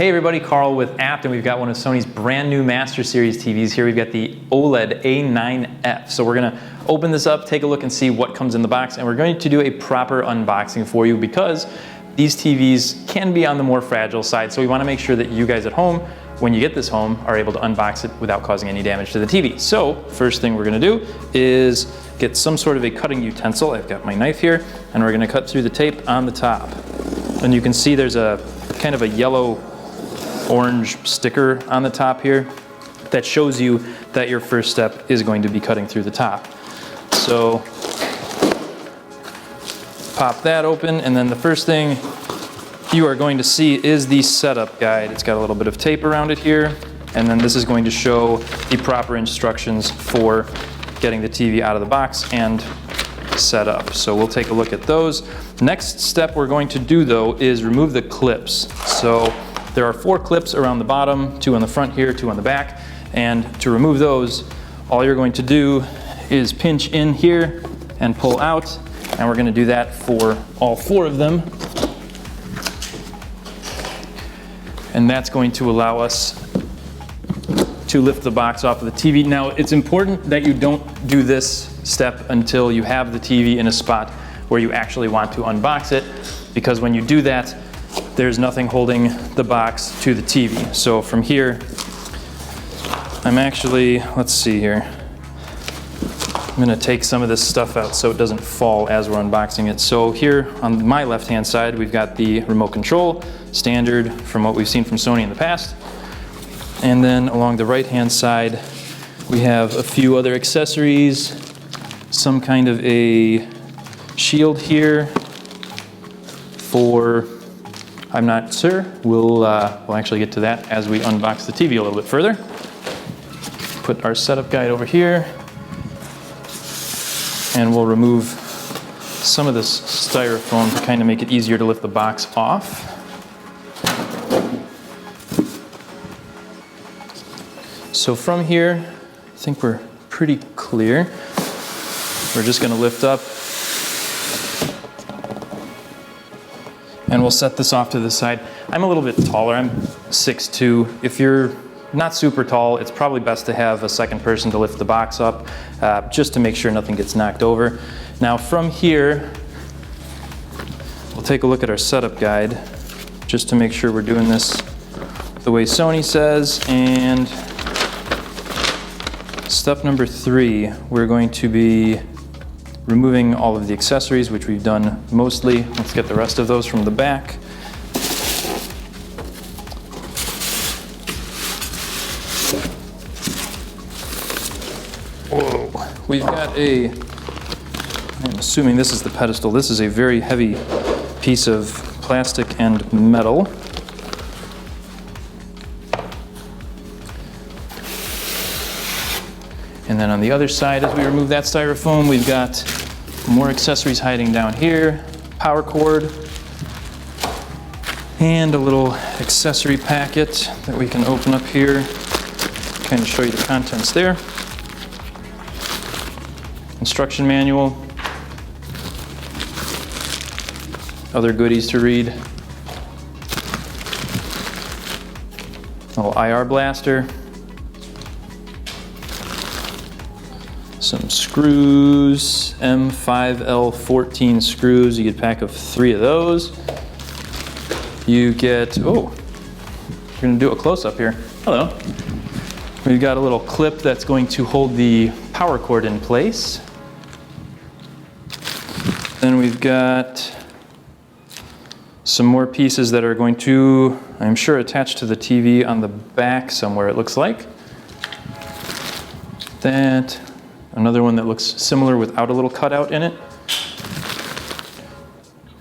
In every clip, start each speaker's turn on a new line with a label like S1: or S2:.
S1: Hey everybody, Carl with Abt, and we've got one of Sony's brand new Master Series TVs here. We've got the OLED A9F. So we're gonna open this up, take a look and see what comes in the box, and we're going to do a proper unboxing for you because these TVs can be on the more fragile side. So we wanna make sure that you guys at home, when you get this home, are able to unbox it without causing any damage to the TV. So first thing we're gonna do is get some sort of a cutting utensil. I've got my knife here, and we're gonna cut through the tape on the top. And you can see there's a kind of a yellow orange sticker on the top here that shows you that your first step is going to be cutting through the top. So pop that open, and then the first thing you are going to see is the setup guide. It's got a little bit of tape around it here, and then this is going to show the proper instructions for getting the TV out of the box and set up. So we'll take a look at those. Next step we're going to do though is remove the clips. So there are 4 clips around the bottom, 2 on the front here, 2 on the back, and to remove those, all you're going to do is pinch in here and pull out, and we're going to do that for all 4 of them. And that's going to allow us to lift the box off of the TV. Now, it's important that you don't do this step until you have the TV in a spot where you actually want to unbox it, because when you do that, there's nothing holding the box to the TV. So from here, I'm actually, let's see here. I'm gonna take some of this stuff out so it doesn't fall as we're unboxing it. So here on my left-hand side, we've got the remote control, standard from what we've seen from Sony in the past. And then along the right-hand side, we have a few other accessories, some kind of a shield here for, I'm not sure. We'll actually get to that as we unbox the TV a little bit further. Put our setup guide over here, and we'll remove some of this styrofoam to kind of make it easier to lift the box off. So from here, I think we're pretty clear. We're just going to lift up, and we'll set this off to the side. I'm a little bit taller, I'm 6'2". If you're not super tall, it's probably best to have a second person to lift the box up, just to make sure nothing gets knocked over. Now from here, we'll take a look at our setup guide, just to make sure we're doing this the way Sony says. And step number 3, we're going to be removing all of the accessories, which we've done mostly. Let's get the rest of those from the back. Whoa, we've got I'm assuming this is the pedestal. This is a very heavy piece of plastic and metal. And then on the other side, as we remove that styrofoam, we've got more accessories hiding down here, power cord, and a little accessory packet that we can open up here, kind of show you the contents there. Instruction manual, other goodies to read, a little IR blaster, some screws, M5L14 screws. You get a pack of 3 of those. You get, oh, we're gonna do a close-up here. Hello. We've got a little clip that's going to hold the power cord in place. Then we've got some more pieces that are going to, I'm sure, attach to the TV on the back somewhere, it looks like. That. Another one that looks similar without a little cutout in it.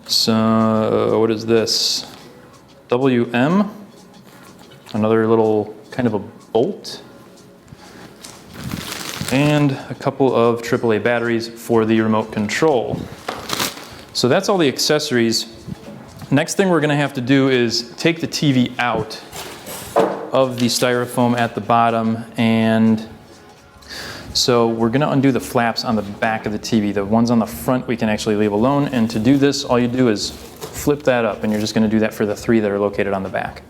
S1: So, what is this? WM. Another little kind of a bolt. And a couple of AAA batteries for the remote control. So that's all the accessories. Next thing we're going to have to do is take the TV out of the styrofoam at the bottom, and so we're going to undo the flaps on the back of the TV. The ones on the front we can actually leave alone, and to do this all you do is flip that up, and you're just going to do that for the 3 that are located on the back.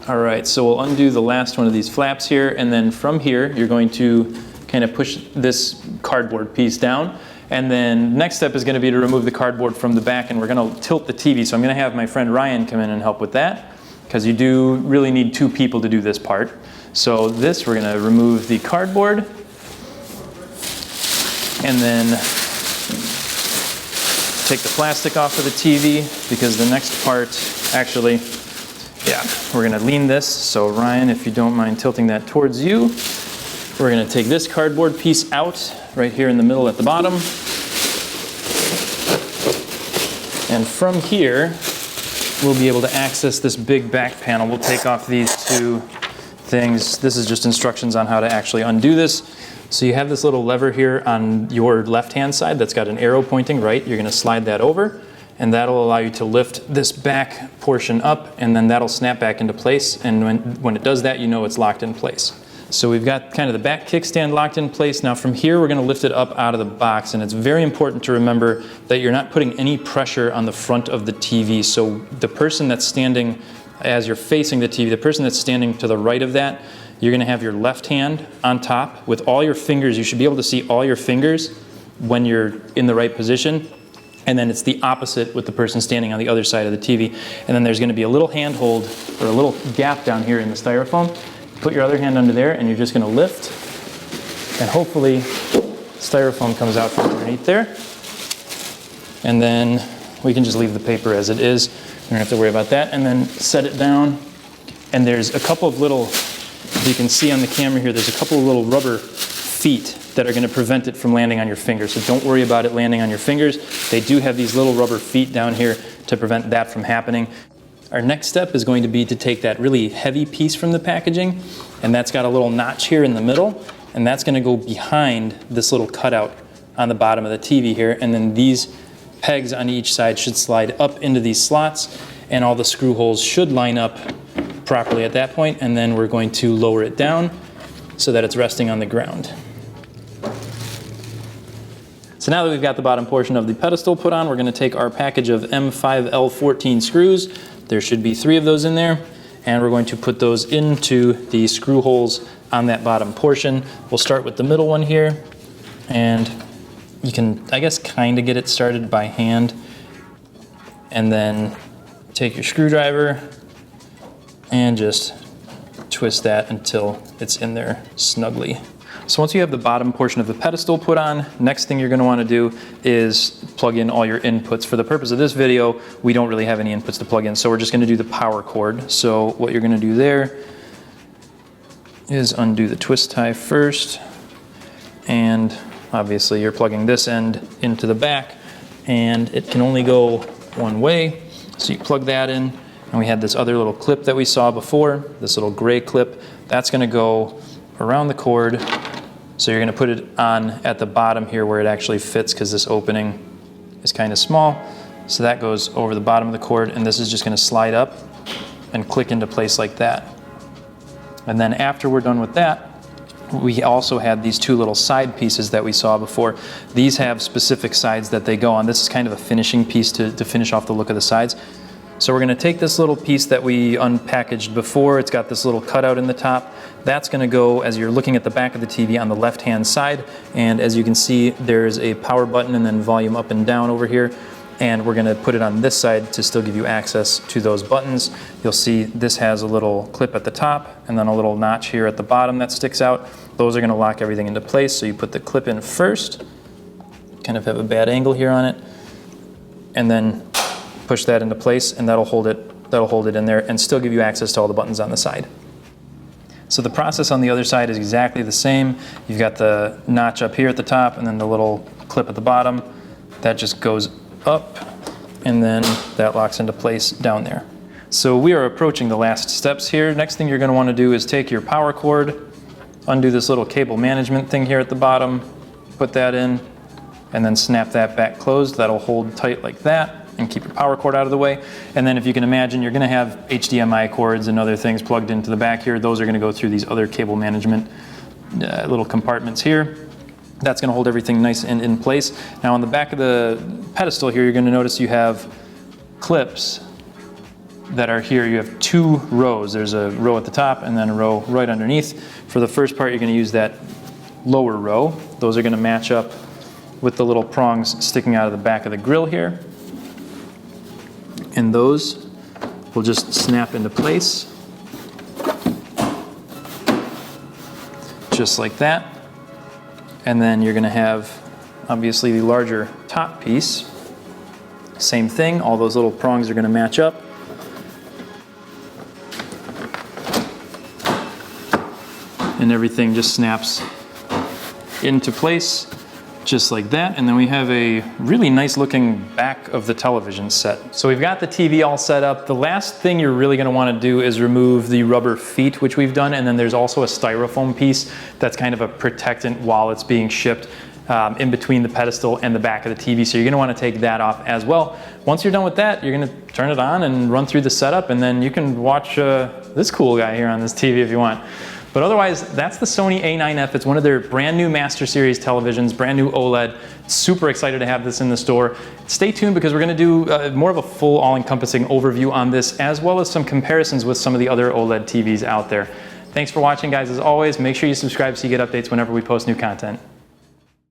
S1: All right, so we'll undo the last one of these flaps here, and then from here, you're going to kind of push this cardboard piece down. And then next step is going to be to remove the cardboard from the back, and we're going to tilt the TV. So I'm going to have my friend Ryan come in and help with that, because you do really need 2 people to do this part. So this, we're going to remove the cardboard, and then take the plastic off of the TV, because the next part, actually, yeah, we're going to lean this. So Ryan, if you don't mind tilting that towards you, we're going to take this cardboard piece out right here in the middle at the bottom. And from here, we'll be able to access this big back panel. We'll take off these 2 things. This is just instructions on how to actually undo this. So you have this little lever here on your left-hand side that's got an arrow pointing right. You're going to slide that over, and that'll allow you to lift this back portion up, and then that'll snap back into place. And when it does that, you know it's locked in place. So we've got kind of the back kickstand locked in place. Now from here, we're going to lift it up out of the box, and it's very important to remember that you're not putting any pressure on the front of the TV. So the person that's standing, as you're facing the TV, the person that's standing to the right of that, you're going to have your left hand on top with all your fingers. You should be able to see all your fingers when you're in the right position. And then it's the opposite with the person standing on the other side of the TV. And then there's going to be a little handhold or a little gap down here in the styrofoam. Put your other hand under there, and you're just going to lift, and hopefully styrofoam comes out from underneath there. And then we can just leave the paper as it is. We don't have to worry about that. And then set it down. And there's a couple of little, you can see on the camera here, there's a couple of little rubber feet that are going to prevent it from landing on your fingers. So don't worry about it landing on your fingers. They do have these little rubber feet down here to prevent that from happening. Our next step is going to be to take that really heavy piece from the packaging, and that's got a little notch here in the middle, and that's going to go behind this little cutout on the bottom of the TV here, and then these pegs on each side should slide up into these slots, and all the screw holes should line up properly at that point, and then we're going to lower it down so that it's resting on the ground. So now that we've got the bottom portion of the pedestal put on, we're going to take our package of M5L14 screws. There should be 3 of those in there, and we're going to put those into the screw holes on that bottom portion. We'll start with the middle one here, and you can, I guess, kind of get it started by hand, and then take your screwdriver and just twist that until it's in there snugly. So once you have the bottom portion of the pedestal put on, next thing you're going to want to do is plug in all your inputs. For the purpose of this video, we don't really have any inputs to plug in, so we're just going to do the power cord. So what you're going to do there is undo the twist tie first, and obviously you're plugging this end into the back, and it can only go one way. So you plug that in, and we had this other little clip that we saw before, this little gray clip. That's going to go around the cord. So you're going to put it on at the bottom here where it actually fits, because this opening is kind of small. So that goes over the bottom of the cord, and this is just going to slide up and click into place like that. And then after we're done with that, we also had these 2 little side pieces that we saw before. These have specific sides that they go on. This is kind of a finishing piece to finish off the look of the sides. So we're going to take this little piece that we unpackaged before. It's got this little cutout in the top. That's going to go, as you're looking at the back of the TV, on the left-hand side. And as you can see, there's a power button and then volume up and down over here. And we're going to put it on this side to still give you access to those buttons. You'll see this has a little clip at the top and then a little notch here at the bottom that sticks out. Those are going to lock everything into place. So you put the clip in first, kind of have a bad angle here on it, and then push that into place, and that'll hold it in there and still give you access to all the buttons on the side. So the process on the other side is exactly the same. You've got the notch up here at the top and then the little clip at the bottom. That just goes up, and then that locks into place down there. So we are approaching the last steps here. Next thing you're going to want to do is take your power cord, undo this little cable management thing here at the bottom, put that in, and then snap that back closed. That'll hold tight like that and keep your power cord out of the way. And then if you can imagine, you're going to have HDMI cords and other things plugged into the back here. Those are going to go through these other cable management little compartments here. That's going to hold everything nice and in place. Now on the back of the pedestal here, you're going to notice you have clips that are here, you have two rows. There's a row at the top and then a row right underneath. For the first part, you're going to use that lower row. Those are going to match up with the little prongs sticking out of the back of the grill here. And those will just snap into place. Just like that. And then you're going to have, obviously, the larger top piece. Same thing, all those little prongs are going to match up. And everything just snaps into place, just like that. And then we have a really nice looking back of the television set. So we've got the TV all set up. The last thing you're really going to want to do is remove the rubber feet, which we've done. And then there's also a styrofoam piece that's kind of a protectant while it's being shipped in between the pedestal and the back of the TV. So you're going to want to take that off as well. Once you're done with that, you're going to turn it on and run through the setup, and then you can watch this cool guy here on this TV if you want. But otherwise, that's the Sony A9F. It's one of their brand new Master Series televisions, brand new OLED. Super excited to have this in the store. Stay tuned because we're going to do more of a full all-encompassing overview on this, as well as some comparisons with some of the other OLED TVs out there. Thanks for watching, guys. As always, make sure you subscribe so you get updates whenever we post new content.